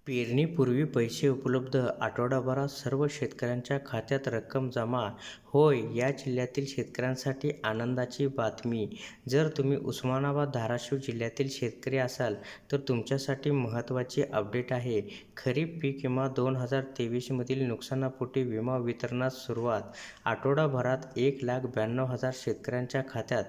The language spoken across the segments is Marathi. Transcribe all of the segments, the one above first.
पेरणीपूर्वी पैसे उपलब्ध, आठवडाभरात सर्व शेतकऱ्यांच्या खात्यात रक्कम जमा. होय, या जिल्ह्यातील शेतकऱ्यांसाठी आनंदाची बातमी. जर तुम्ही उस्मानाबाद, धाराशिव जिल्ह्यातील शेतकरी असाल तर तुमच्यासाठी महत्त्वाची अपडेट आहे. खरीप पीक विमा 2023 मधील नुकसानापोटी विमा वितरणास सुरुवात. आठवडाभरात 1,92,000 शेतकऱ्यांच्या खात्यात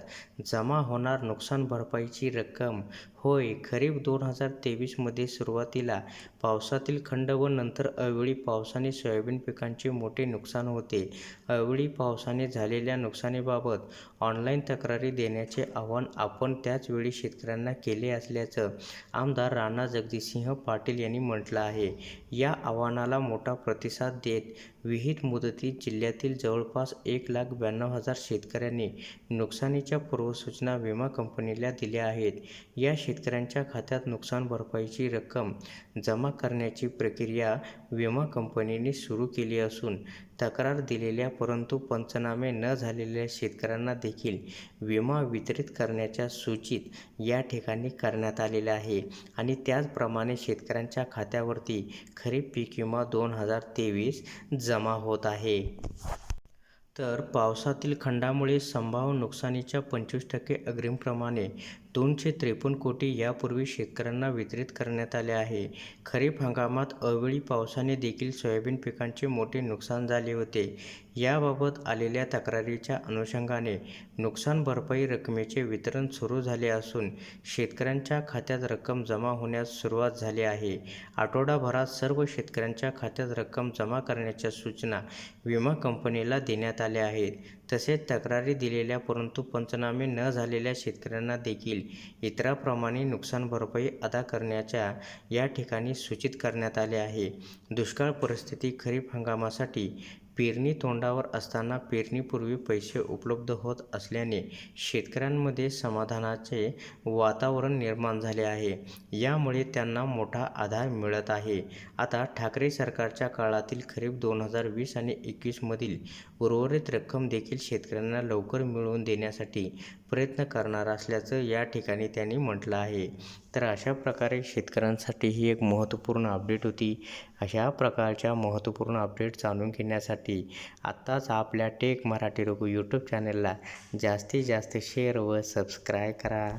जमा होणार नुकसान भरपाईची रक्कम. होय, खरीप 2023मध्ये सुरुवातीला पावसातील खंड व नंतर अवेळी पावसाने सोयाबीन पिकांचे मोठे नुकसान होते. अवेळी पावसाने झालेल्या नुकसानीबाबत ऑनलाईन तक्रारी देण्याचे आवाहन आपण त्याच वेळी शेतकऱ्यांना केले असल्याचं आमदार राणा जगजितसिंह पाटील यांनी म्हटलं आहे. या आवाहनाला मोठा प्रतिसाद देत विहित मुदतीत जिल्ह्यातील जवळपास 1,92,000 शेतकऱ्यांनी नुकसानीच्या पूर्वसूचना विमा कंपनीला दिल्या आहेत. या शेतकऱ्यांच्या खात्यात नुकसान भरपाईची रक्कम जमा करण्याची प्रक्रिया विमा कंपनीने सुरू केली असून तक्रार दिलेल्या परंतु पंचनामे न झालेल्या शेतकऱ्यांना देखील विमा वितरित करण्याच्या सूचित या ठिकाणी करण्यात आलेल्या आहे. आणि त्याचप्रमाणे शेतकऱ्यांच्या खात्यावरती खरीप पीक विमा 2023 जमा होत आहे. तर पावसातील खंडामुळे संभाव्य नुकसानीच्या 25% अग्रिमप्रमाणे 253 कोटी यापूर्वी शेतकऱ्यांना वितरित करण्यात आले आहे. खरीप हंगामात अवेळी पावसाने देखील सोयाबीन पिकांचे मोठे नुकसान झाले होते. याबाबत आलेल्या तक्रारीच्या अनुषंगाने नुकसान भरपाई रकमेचे वितरण सुरू झाले असून शेतकऱ्यांच्या खात्यात रक्कम जमा होण्यास सुरुवात झाली आहे. आठवडाभरात सर्व शेतकऱ्यांच्या खात्यात रक्कम जमा करण्याच्या सूचना विमा कंपनीला देण्यात आल्या आहेत. तसेच तक्रारी दिलेल्या परंतु पंचनामे न झालेल्या शेतकऱ्यांना देखील इतरांप्रमाणे नुकसान भरपाई अदा करण्याच्या या ठिकाणी सूचित करण्यात आले आहे. दुष्काळ परिस्थिती खरीप हंगामासाठी पेरणी तोंडावर असताना पेरणीपूर्वी पैसे उपलब्ध होत असल्याने शेतकऱ्यांमध्ये समाधानाचे वातावरण निर्माण झाले आहे. यामुळे त्यांना मोठा आधार मिळत आहे. आता ठाकरे सरकारच्या काळातील खरीप 2020 आणि 21 मधील उर्वरित रक्कम देखील शेतकऱ्यांना लवकर मिळवून देण्यासाठी प्रयत्न करणार असल्याचं या ठिकाणी त्यांनी म्हटलं आहे. तर अशा प्रकारे शेतकऱ्यांसाठी ही एक महत्त्वपूर्ण अपडेट होती. अशा प्रकारच्या महत्त्वपूर्ण अपडेट जाणून घेण्यासाठी आत्ताच आपल्या टेक मराठी रघु यूट्यूब चॅनलला जास्तीत जास्त शेअर व सबस्क्राईब करा.